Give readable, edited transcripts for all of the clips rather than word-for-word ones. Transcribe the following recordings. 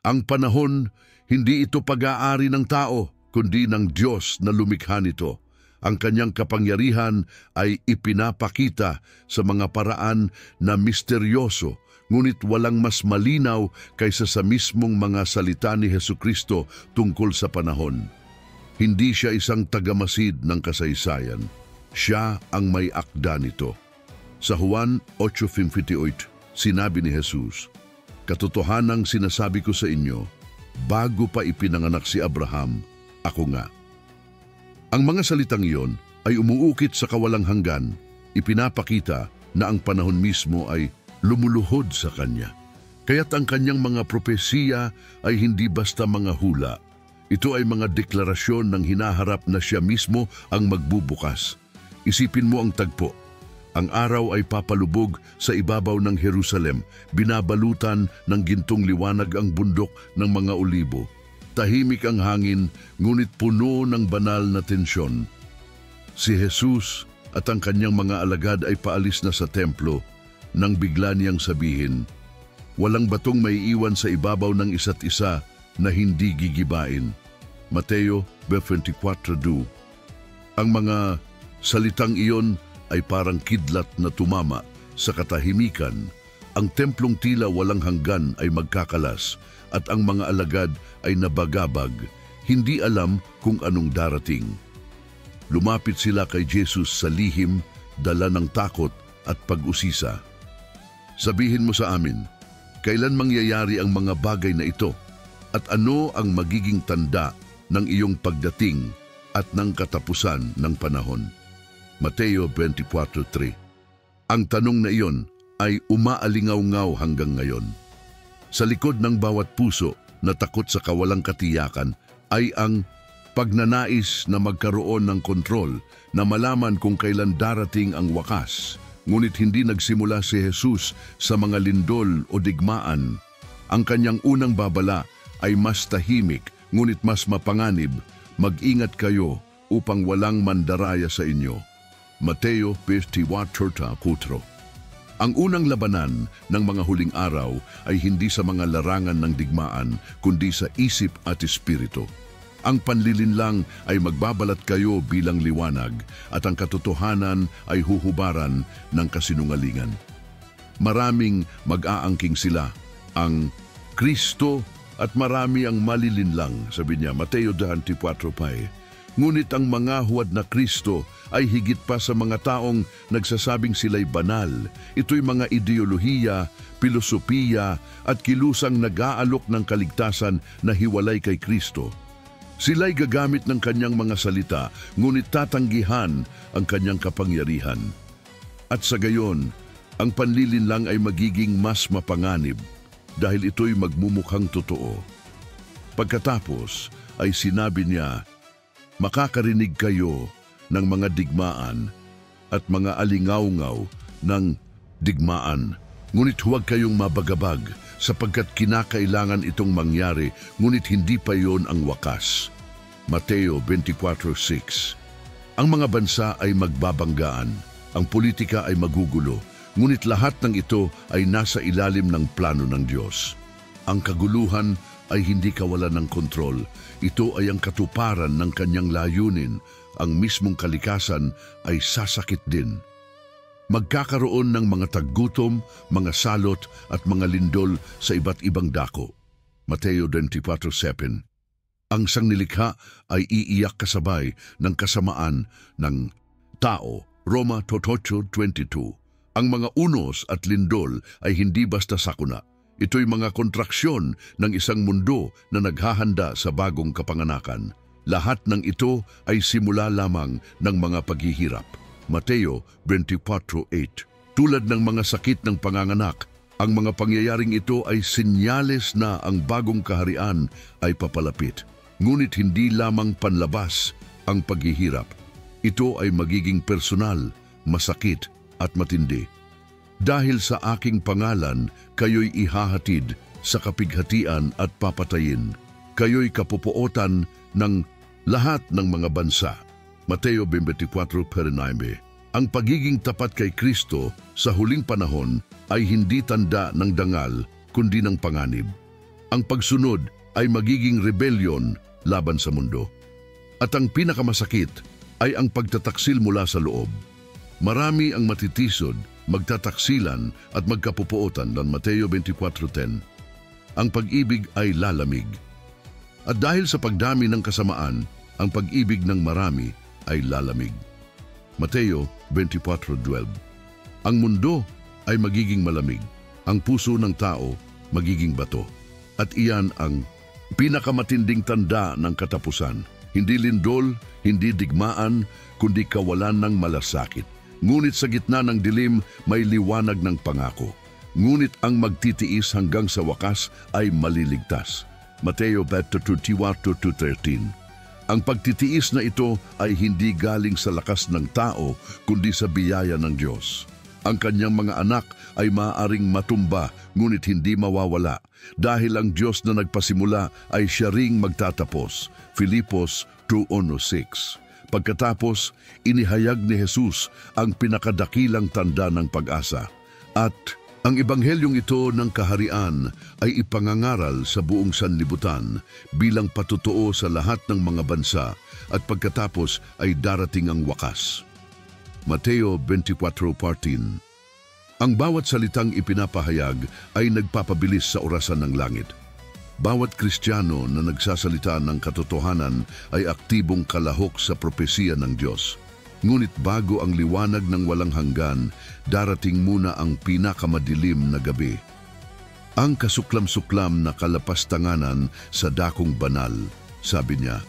Ang panahon, hindi ito pag-aari ng tao, kundi ng Diyos na lumikha nito. Ang kanyang kapangyarihan ay ipinapakita sa mga paraan na misteryoso, ngunit walang mas malinaw kaysa sa mismong mga salita ni Hesukristo tungkol sa panahon. Hindi siya isang tagamasid ng kasaysayan. Siya ang may akda nito. Sa Juan 8:28, sinabi ni Jesus, "Katotohanang sinasabi ko sa inyo, bago pa ipinanganak si Abraham, ako nga." Ang mga salitang iyon ay umuukit sa kawalang hanggan, ipinapakita na ang panahon mismo ay lumuluhod sa kanya. Kaya't ang kanyang mga propesiya ay hindi basta mga hula. Ito ay mga deklarasyon ng hinaharap na siya mismo ang magbubukas. Isipin mo ang tagpo. Ang araw ay papalubog sa ibabaw ng Jerusalem, binabalutan ng gintong liwanag ang bundok ng mga olibo. Tahimik ang hangin, ngunit puno ng banal na tensyon. Si Jesus at ang kanyang mga alagad ay paalis na sa templo nang bigla niyang sabihin, "Walang batong may iwan sa ibabaw ng isa't isa na hindi gigibain." Mateo 24:2. Ang mga salitang iyon ay parang kidlat na tumama sa katahimikan. Ang templong tila walang hanggan ay magkakalas at ang mga alagad ay nabagabag, hindi alam kung anong darating. Lumapit sila kay Jesus sa lihim, dala ng takot at pag-usisa. "Sabihin mo sa amin, kailan mangyayari ang mga bagay na ito at ano ang magiging tanda ng iyong pagdating at ng katapusan ng panahon?" Mateo 24:3. Ang tanong na iyon ay umaalingaw-ngaw hanggang ngayon. Sa likod ng bawat puso na takot sa kawalang katiyakan ay ang pagnanais na magkaroon ng kontrol, na malaman kung kailan darating ang wakas. Ngunit hindi nagsimula si Jesus sa mga lindol o digmaan. Ang kanyang unang babala ay mas tahimik, ngunit mas mapanganib, "Mag-ingat kayo upang walang mandaraya sa inyo." Mateo 24:4. Ang unang labanan ng mga huling araw ay hindi sa mga larangan ng digmaan, kundi sa isip at espiritu. Ang panlilinlang ay magbabalat kayo bilang liwanag, at ang katotohanan ay huhubaran ng kasinungalingan. Maraming mag-aangking sila, ang Kristo, at marami ang malilinlang, sabi niya, Mateo 24:5. Ngunit ang mga huwad na Kristo ay higit pa sa mga taong nagsasabing sila'y banal. Ito'y mga ideolohiya, pilosopiya at kilusang nag-aalok ng kaligtasan na hiwalay kay Kristo. Sila'y gagamit ng kanyang mga salita, ngunit tatanggihan ang kanyang kapangyarihan. At sa gayon, ang panlilinlang ay magiging mas mapanganib dahil ito'y magmumukhang totoo. Pagkatapos ay sinabi niya, "Makakarinig kayo ng mga digmaan at mga alingaw-ngaw ng digmaan. Ngunit huwag kayong mabagabag sapagkat kinakailangan itong mangyari, ngunit hindi pa iyon ang wakas." Mateo 24:6. Ang mga bansa ay magbabanggaan, ang politika ay magugulo, ngunit lahat ng ito ay nasa ilalim ng plano ng Diyos. Ang kaguluhan ay hindi kawalan ng kontrol. Ito ay ang katuparan ng kanyang layunin. Ang mismong kalikasan ay sasakit din. Magkakaroon ng mga taggutom, mga salot at mga lindol sa iba't ibang dako. Mateo 24:7. Ang sangnilikha ay iiyak kasabay ng kasamaan ng tao. Roma 8:22. Ang mga unos at lindol ay hindi basta sakuna. Ito'y mga kontraksyon ng isang mundo na naghahanda sa bagong kapanganakan. Lahat ng ito ay simula lamang ng mga paghihirap. Mateo 24:8. Tulad ng mga sakit ng panganganak, ang mga pangyayaring ito ay senyales na ang bagong kaharian ay papalapit. Ngunit hindi lamang panlabas ang paghihirap. Ito ay magiging personal, masakit at matindi. "Dahil sa aking pangalan, kayo'y ihahatid sa kapighatian at papatayin. Kayo'y kapupuotan ng lahat ng mga bansa." Mateo 24:9. Ang pagiging tapat kay Kristo sa huling panahon ay hindi tanda ng dangal, kundi ng panganib. Ang pagsunod ay magiging rebellion laban sa mundo. At ang pinakamasakit ay ang pagtataksil mula sa loob. Marami ang matitisod, magtataksilan at magkapupuotan ng Mateo 24:10. Ang pag-ibig ay lalamig. At dahil sa pagdami ng kasamaan, ang pag-ibig ng marami ay lalamig. Mateo 24:12. Ang mundo ay magiging malamig. Ang puso ng tao magiging bato. At iyan ang pinakamatinding tanda ng katapusan. Hindi lindol, hindi digmaan, kundi kawalan ng malasakit. Ngunit sa gitna ng dilim, may liwanag ng pangako. Ngunit ang magtitiis hanggang sa wakas ay maliligtas. Mateo 24:13. Ang pagtitiis na ito ay hindi galing sa lakas ng tao, kundi sa biyaya ng Diyos. Ang kanyang mga anak ay maaaring matumba, ngunit hindi mawawala, dahil ang Diyos na nagpasimula ay siya ring magtatapos. Filipos 2:6. Pagkatapos, inihayag ni Jesus ang pinakadakilang tanda ng pag-asa. At ang ebanghelyong ito ng kaharian ay ipangangaral sa buong sanlibutan bilang patutuo sa lahat ng mga bansa, at pagkatapos ay darating ang wakas. Mateo 24:14. Ang bawat salitang ipinapahayag ay nagpapabilis sa orasan ng langit. Bawat Kristiyano na nagsasalita ng katotohanan ay aktibong kalahok sa propesiya ng Diyos. Ngunit bago ang liwanag ng walang hanggan, darating muna ang pinakamadilim na gabi. Ang kasuklam-suklam na kalapastanganan sa dakong banal, sabi niya,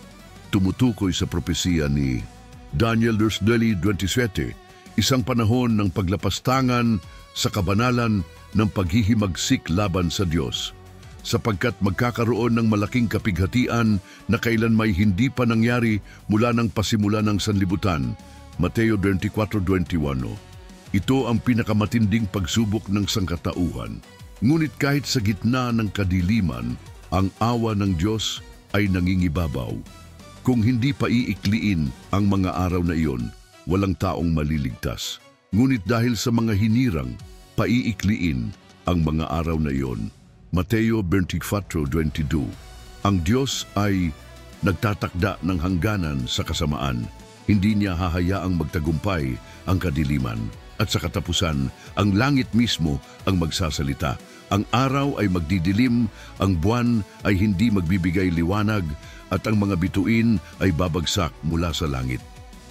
tumutukoy sa propesiya ni Daniel 2:27, isang panahon ng paglapastangan sa kabanalan ng paghihimagsik laban sa Diyos, sapagkat magkakaroon ng malaking kapighatian na kailan may hindi pa nangyari mula ng pasimula ng sanlibutan. Mateo 24:21. Ito ang pinakamatinding pagsubok ng sangkatauhan. Ngunit kahit sa gitna ng kadiliman, ang awa ng Diyos ay nangingibabaw. Kung hindi pa iikliin ang mga araw na iyon, walang taong maliligtas. Ngunit dahil sa mga hinirang, paiikliin ang mga araw na iyon. Mateo 24:22. Ang Diyos ay nagtatakda ng hangganan sa kasamaan. Hindi niya hahayaang magtagumpay ang kadiliman. At sa katapusan, ang langit mismo ang magsasalita. Ang araw ay magdidilim, ang buwan ay hindi magbibigay liwanag, at ang mga bituin ay babagsak mula sa langit.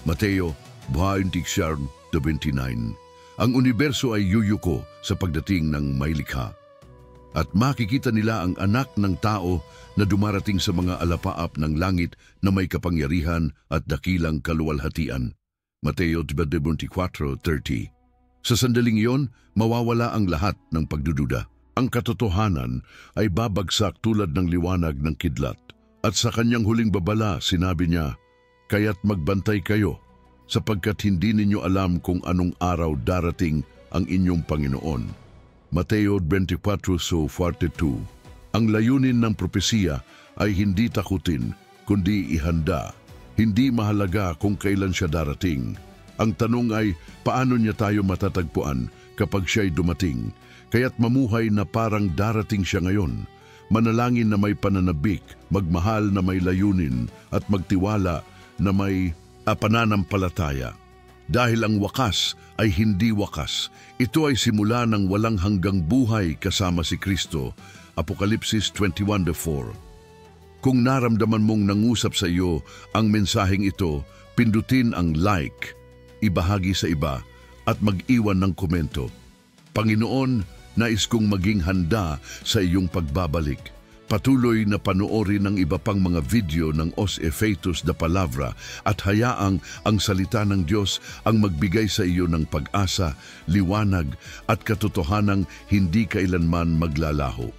Mateo 24:29. Ang universo ay yuyuko sa pagdating ng may likha. At makikita nila ang anak ng tao na dumarating sa mga alapaap ng langit na may kapangyarihan at dakilang kaluwalhatian. Mateo 24:30. Sa sandaling iyon, mawawala ang lahat ng pagdududa. Ang katotohanan ay babagsak tulad ng liwanag ng kidlat. At sa kanyang huling babala, sinabi niya, kaya't magbantay kayo, sapagkat hindi ninyo alam kung anong araw darating ang inyong Panginoon. Mateo 24:42. Ang layunin ng propesiya ay hindi takutin, kundi ihanda. Hindi mahalaga kung kailan siya darating. Ang tanong ay, paano niya tayo matatagpuan kapag siya'y dumating? Kaya't mamuhay na parang darating siya ngayon. Manalangin na may pananabik, magmahal na may layunin, at magtiwala na may pananampalataya. Dahil ang wakas ay hindi wakas. Ito ay simula ng walang hanggang buhay kasama si Kristo. Apokalipsis 21:4. Kung naramdaman mong nangusap sa iyo ang mensaheng ito, pindutin ang like, ibahagi sa iba, at mag-iwan ng komento. Panginoon, nais kong maging handa sa iyong pagbabalik. Patuloy na panoorin ang iba pang mga video ng Os Efeitos da Palabra at hayaang ang salita ng Diyos ang magbigay sa iyo ng pag-asa, liwanag at katotohanang hindi kailanman maglalaho.